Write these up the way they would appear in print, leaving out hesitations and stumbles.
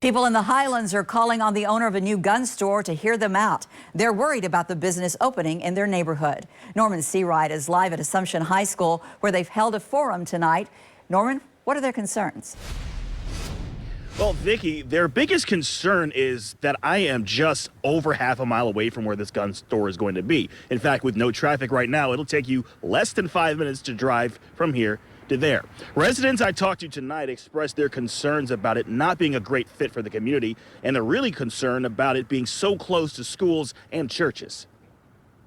People in the Highlands are calling on the owner of a new gun store to hear them out. They're worried about the business opening in their neighborhood. Norman Seawright is live at Assumption High School, where they've held a forum tonight. Norman, what are their concerns? Well, Vicki, their biggest concern is that I am just over half a mile away from where this gun store is going to be. In fact, with no traffic right now, it'll take you less than 5 minutes to drive from here to there. Residents I talked to tonight expressed their concerns about it not being a great fit for the community, and they're really concerned about it being so close to schools and churches.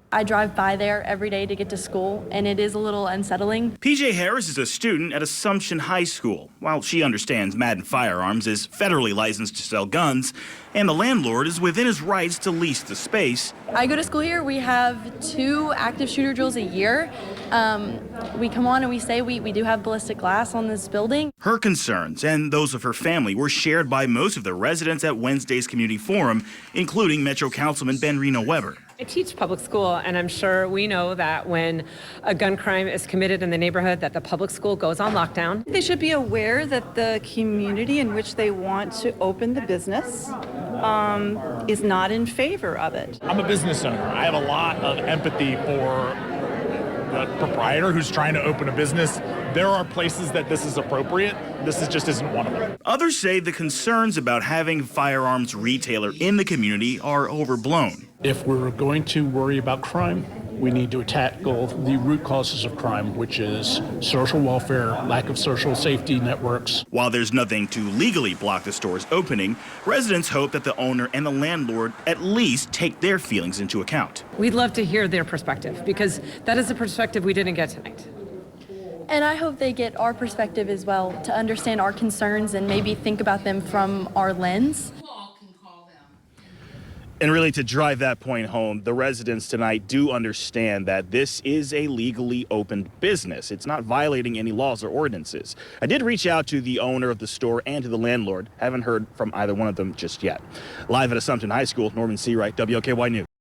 I drive by there every day to get to school, and it is a little unsettling. PJ Harris is a student at Assumption High School. While she understands Madden Firearms is federally licensed to sell guns, and the landlord is within his rights to lease the space. I go to school here. We have 2 active shooter drills a year. We come on and we say we do have ballistic glass on this building. Her concerns and those of her family were shared by most of the residents at Wednesday's community forum, including Metro Councilman Ben Reno Weber. I teach public school, and I'm sure we know that when a gun crime is committed in the neighborhood, that the public school goes on lockdown. They should be aware that the community in which they want to open the business is not in favor of it. I'm a business owner. I have a lot of empathy for the proprietor who's trying to open a business. There are places that this is appropriate. This just isn't one of them. Others say the concerns about having a firearms retailer in the community are overblown. If we're going to worry about crime, we need to tackle the root causes of crime, which is social welfare, lack of social safety networks. While there's nothing to legally block the store's opening, residents hope that the owner and the landlord at least take their feelings into account. We'd love to hear their perspective, because that is a perspective we didn't get tonight. And I hope they get our perspective as well, to understand our concerns and maybe think about them from our lens. And really, to drive that point home, the residents tonight do understand that this is a legally opened business. It's not violating any laws or ordinances. I did reach out to the owner of the store and to the landlord. Haven't heard from either one of them just yet. Live at Assumption High School, Norman Seawright, WOKY News.